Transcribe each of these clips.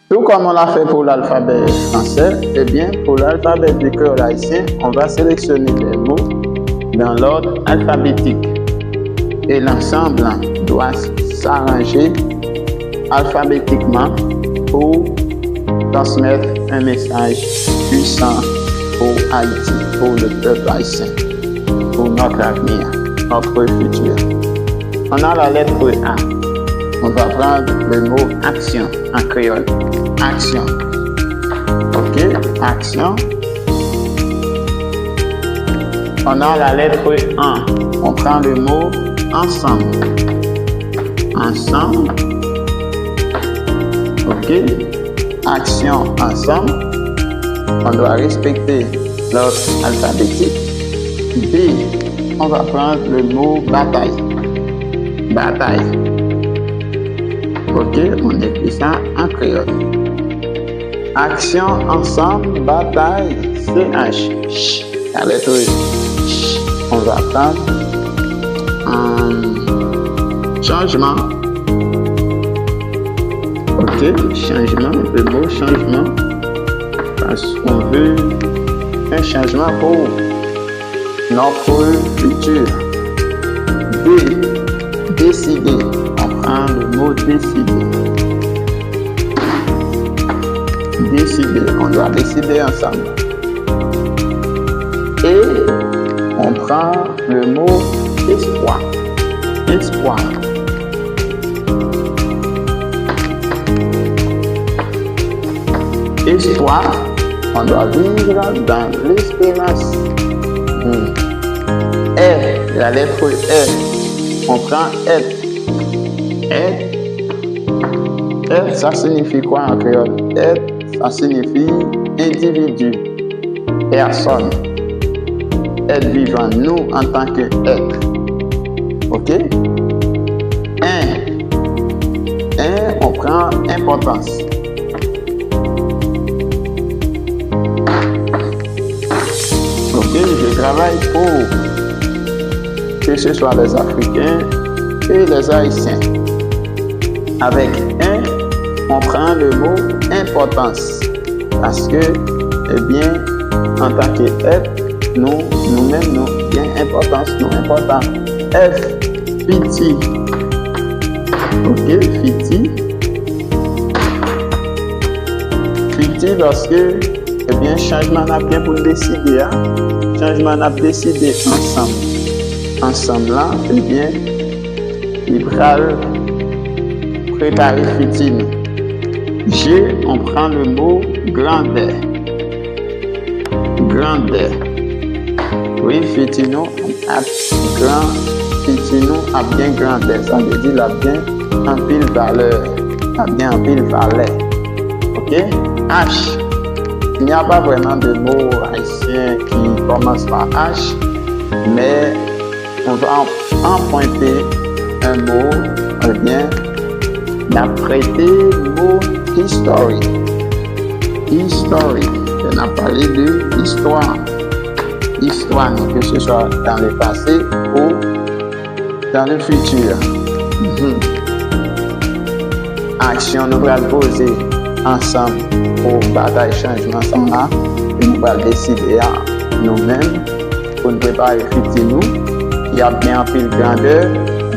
Tout comme on l'a fait pour l'alphabet français, eh bien, pour l'alphabet du créole haïtien, on va sélectionner les mots dans l'ordre alphabétique. Et l'ensemble doit s'arranger alphabétiquement pour transmettre un message puissant pour Haïti, pour le peuple haïtien, pour notre avenir, notre futur. On a la lettre A. On va prendre le mot action en créole. Action. Ok, action. On a la lettre 1. On prend le mot ensemble. Ensemble. Ok. Action ensemble. On doit respecter l'ordre alphabétique. B. On va prendre le mot bataille. Bataille. Ok, on écrit ça en créole. Action ensemble, bataille, CH. La lettre Ch. On va prendre changement. Ok, changement, le mot changement. Parce qu'on veut un changement pour notre futur. D. Décider. On prend le mot décider. Décider. On doit décider ensemble. Et on prend le mot espoir. Espoir. Espoir. On doit vivre dans l'espérance. R. La lettre R. On prend être. Être, ça signifie quoi en créole? Être, ça signifie individu, personne, être vivant, nous en tant qu'être. Ok? On prend importance. Ok, je travaille pour que ce soit les Africains et les Haïtiens. Avec on prend le mot importance. Parce que, eh bien, en tant qu'être, nous-mêmes, nous bien importance, nous important. F, fiti. Ok, fiti. Fiti parce que, eh bien, changement n'a bien pour décider. Changement n'a décidé ensemble. Ensemble là, eh bien, il va préparer fitine. G, on prend le mot grandeur. Grandeur. Oui, fitino a grand, fitino a bien grandeur. Ça veut dire la bien en pile valeur. La bien en pile valeur. Ok? H. Il n'y a pas vraiment de mot haïtien qui commence par H, mais on va en pointer un mot, eh bien, d'apprêter le mot history. History, on a parlé de histoire. Histoire, que ce soit dans le passé ou dans le futur. Action, nous allons poser ensemble pour bataille changement ça là. Et nous allons décider à nous-mêmes pour nous préparer nous. Il y a bien un pile grandeur,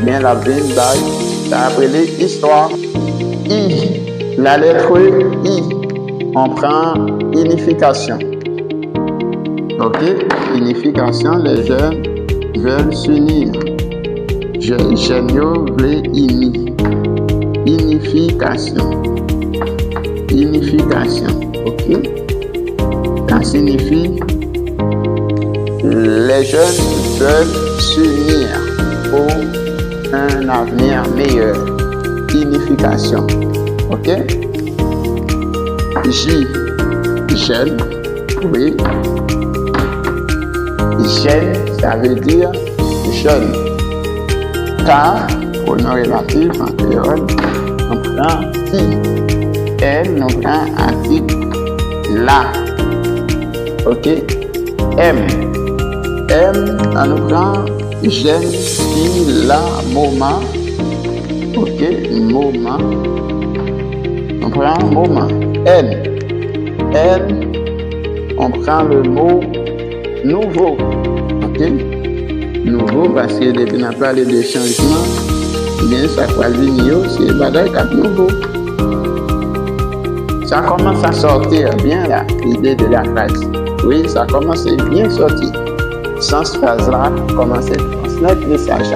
bien la veine baille. Ça appelé histoire. I, la lettre I, on prend unification. Ok, unification, les jeunes veulent s'unir. Jeunes veulent unir. Unification. Unification, ok. Ça signifie les jeunes veulent s'unir pour un avenir meilleur. Unification. Ok? J. Jeune. Oui. Jeune, ça veut dire jeune. K. Pronom relatif en créole. On prend qui. L. On prend article la. Ok? M. M. On prend jeune qui la moment. Ok, moment. On prend un moment. N. N. On prend le mot nouveau. OK? Nouveau parce que depuis on a parlé de changement, bien ça va venir, c'est bagage cap nouveau. Ça commence à sortir bien là, l'idée de la phrase. Oui, ça commence à bien sortir. Sans cette phrase-là, commencer à transmettre le message.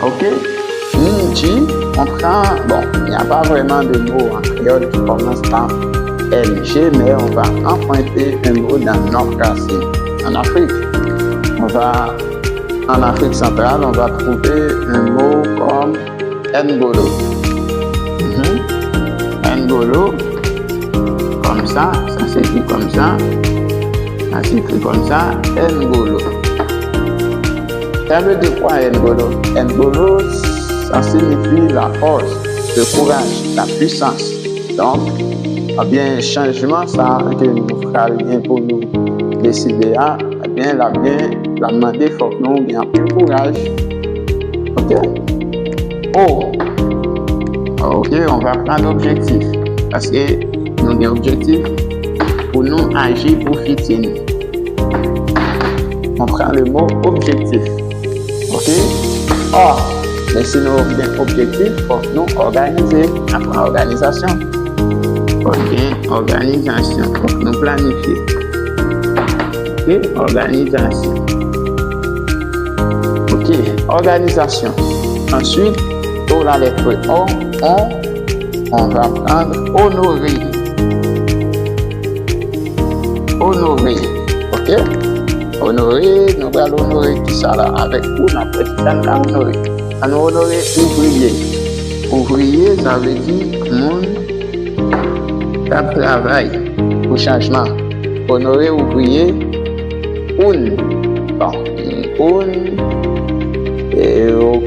OK? On prend, bon, il n'y a pas vraiment de mot en créole qui commence par LG, mais on va emprunter un mot dans notre racine. En Afrique, en Afrique centrale, on va trouver un mot comme Ngolo. Ngolo, comme ça s'écrit comme ça. Ça s'écrit comme ça, Ngolo. Ça veut dire quoi Ngolo? Ngolo, ça signifie la force, le courage, la puissance. Donc, eh bien, changement, ça, que nous ferons bien pour nous décider, eh bien, la demander, il faut que nous ayons plus courage. OK? OK, on va prendre l'objectif. Parce que nous avons un objectif pour nous agir pour fitting. On prend le mot objectif. OK? Mais si nous avons un objectif, il faut que nous organiser. Après organisation. OK, organisation. Il faut que nous planifier. OK, organisation. OK, organisation. Ensuite, pour la lettre O, on va prendre honorer. Honorer. OK? Honorer, nous allons honorer qui ça là avec vous, on après ça nous allons honorer. On va honorer ouvrier. Ouvrier, ça veut dire monde qui travaille pour changement. Honorer ouvrier,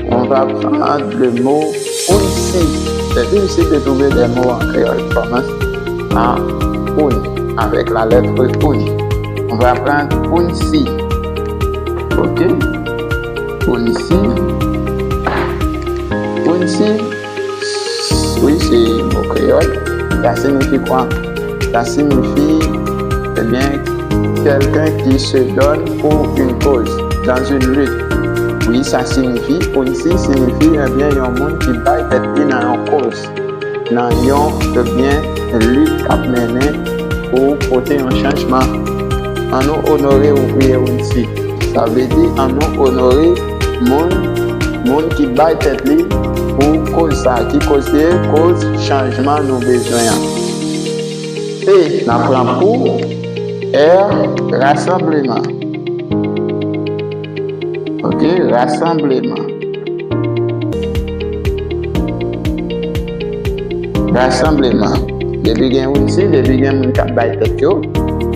on va prendre le mot unsi. C'est difficile de trouver des mots en créole qui commencent par avec la lettre un. On va prendre unsi. OK? Unsi. Oui, c'est le mot créole. Ça signifie quoi? Ça signifie, eh bien, quelqu'un qui se donne pour une cause, dans une lutte. Oui, ça signifie, unsi signifie, eh bien, il y a un monde qui va être dans une cause. Dans une lutte à mener pour porter un changement. En nous honorer ouvrier unsi. Ça veut dire en nous honorer monde qui bat tête libre pour cause ça, qui cause changement nos besoins. Et on prend pour R, rassemblement. OK, rassemblement. Rassemblement. Depuis qu'il y a unsi, depuis qu'il y a un qui bat tête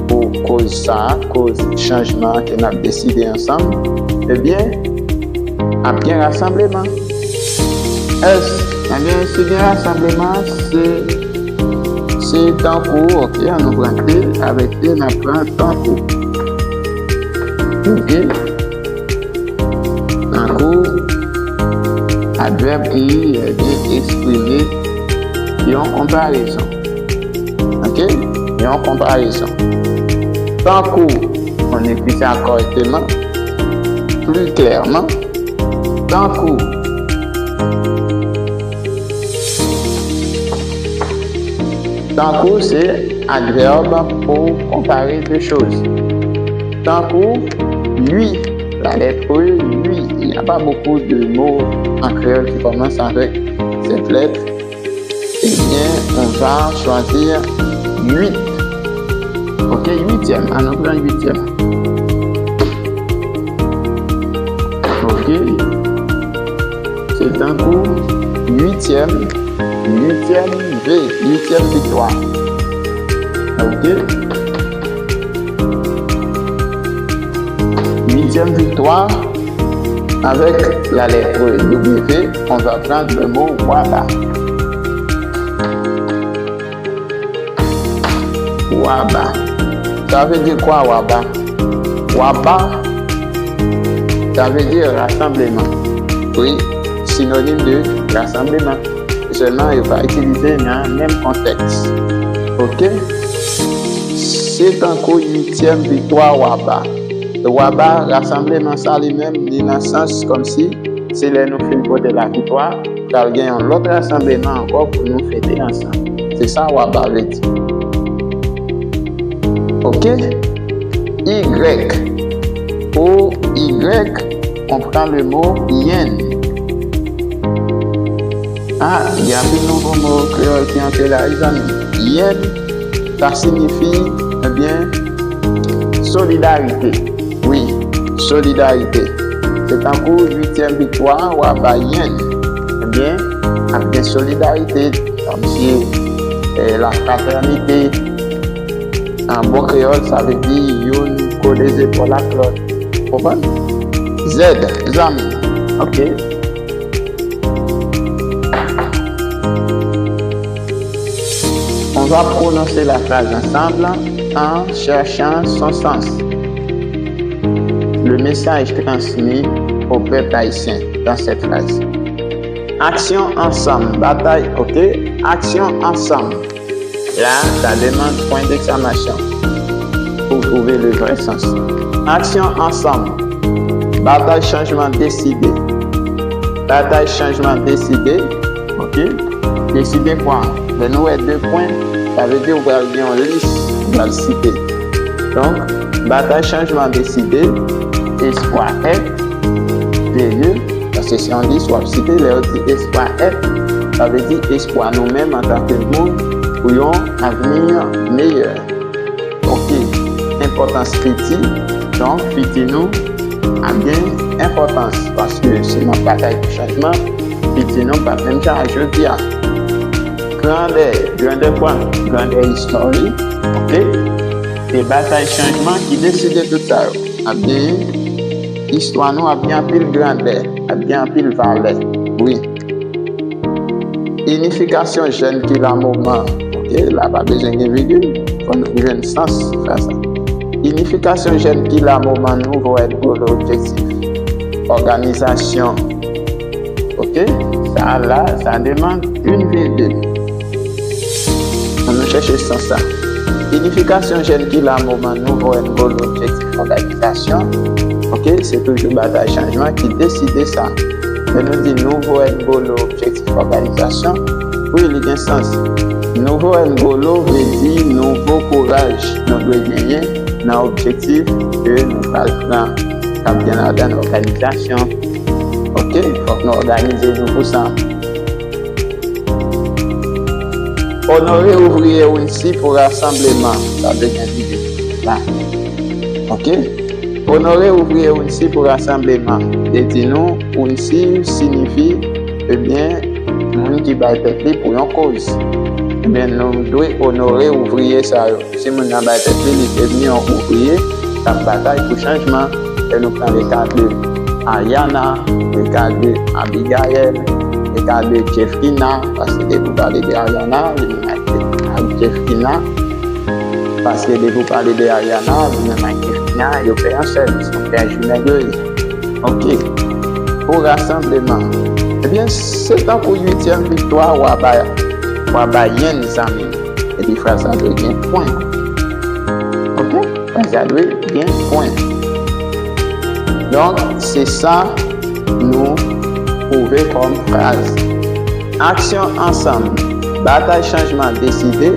pour cause ça, cause changement qu'on a décidé ensemble, eh bien, à bien rassemblement. Eh bien, ce bien rassemblement, c'est temps court. OK, on nous prend avec on apprend temps court. OK, temps court, adverbe qui est bien exprimé et en comparaison. OK, et en comparaison. Temps court, on écrit ça correctement, plus clairement. Temps court. Temps court, c'est adverbe pour comparer deux choses. Temps court, lui, la lettre E, lui. Il n'y a pas beaucoup de mots en créole qui commencent avec cette lettre. Eh bien, on va choisir 8. OK, 8e. On prend 8e. OK. C'est un coup 8e V, 8e victoire. OK. 8e victoire. Avec la lettre W, on va prendre le mot Waba. Waba. Ça veut dire quoi, Waba? Waba, ça veut dire rassemblement. Oui, synonyme de rassemblement. seulement il va utiliser dans le même contexte. Ok? C'est encore 8e victoire Waba. Le Waba, rassemblement ça lui-même, il dans le sens comme si c'est là nous faisons côté la victoire, car il y a un autre rassemblement encore pour nous fêter ensemble. C'est ça Waba veut dire. Ok? Y. Pour Y, on prend le mot yen. Ah, il y a un nouveau mot créole qui est entré là, les amis. Yen, ça signifie, eh bien, solidarité. Oui, solidarité. C'est en cours 8e victoire, ou à yen. Eh bien, avec solidarité, comme si la fraternité, en bon créole, ça veut dire yon coller les épaules à l'autre. Comprenez? Z, les amis. Ok. On va prononcer la phrase ensemble en cherchant son sens. Le message transmis au peuple haïtien dans cette phrase. Action ensemble, bataille, ok? Action ensemble. Là, ça demande point d'exclamation pour trouver le vrai sens. Action ensemble. Bataille changement décidé. Bataille changement décidé. Ok? Décider quoi? Le nous est 2 points. Ça veut dire qu'on va aller en liste. On va le citer. Donc, bataille changement décidé. Espoir est. Périlleux. Parce que si on dit soit cité, on dit espoir est. Ça veut dire espoir nous-mêmes en tant que monde pour un avenir meilleur. Ok. Importance critique. Donc, fiti-nous a bien importance parce que c'est notre bataille de changement. Fiti-nous pas même temps à jeudi. Grandeur quoi? Grandeur historique. Ok? Et bataille changement qui décide de tout ça. A bien, histoire nous a bien pile grandeur, a bien pile valeur. Oui. Unification jeune qui la moment. Ok? Là, pas besoin de virgule. Faut nous trouver un sens faire ça. Unification jeune qui la moment nouveau est pour l'objectif. Organisation. Ok? Ça là, ça demande une virgule. On nous cherche sans ça. Unification jeune qui la moment nouveau est pour l'objectif. Organisation. Ok? C'est toujours bataille changement qui décide ça. Mais nous dit nouveau est pour l'objectif. Organisation. Oui, il y a un sens. Nouveau Ngolo veut dire nouveau courage. Nous devons gagner dans l'objectif que nous allons prendre bien dans l'organisation. Ok, il faut que nous organisions pour ça. Honorer ouvrier aussi pour rassemblement. Ça veut dire là. Ok, honorer ouvrier aussi pour rassemblement. Et dis-nous, aussi signifie, eh bien, monde qui va être pour une cause. Eh bien, nous devons honorer ouvrier ça. Si nous n'avons pas été venu en ouvrier, la bataille pour changement, et nous prenons les cas de Ariana, les cas de Abigail, les cas de Jeffrina, parce que vous parlez de Ariana, vous Jeffrina, parce que vous parlez de Ariana, vous Jeffrina, et vous faites un seul, vous faites un jumelé. Ok, pour rassemblement. Eh bien, c'est un pour 8e victoire ou à yen, les amis. Et des phrases à deux bien point. Ok? Phrases à deux bien point. Donc, c'est ça, nous trouver comme phrase. Action ensemble. Bataille changement décidé.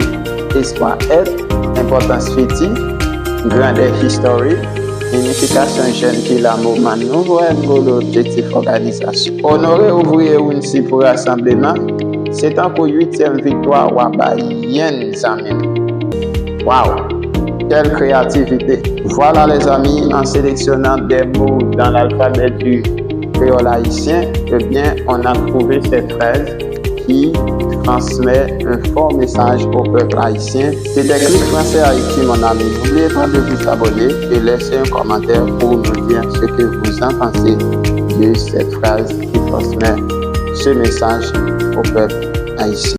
Espoir être. Importance féti. Grandeur historique. Unification jeune qui la mouvement nouveau et l'objectif organisation. Honorer ouvrier aussi pour rassemblement. C'est encore 8e victoire Waba yen amis. Waouh! Quelle créativité! Voilà les amis, en sélectionnant des mots dans l'alphabet du créole haïtien, eh bien, on a trouvé cette phrase qui transmet un fort message au peuple haïtien. C'était Clic Français Haïti, mon ami. N'oubliez pas de vous abonner et laisser un commentaire pour nous dire ce que vous en pensez de cette phrase qui transmet ce message au peuple haïtien.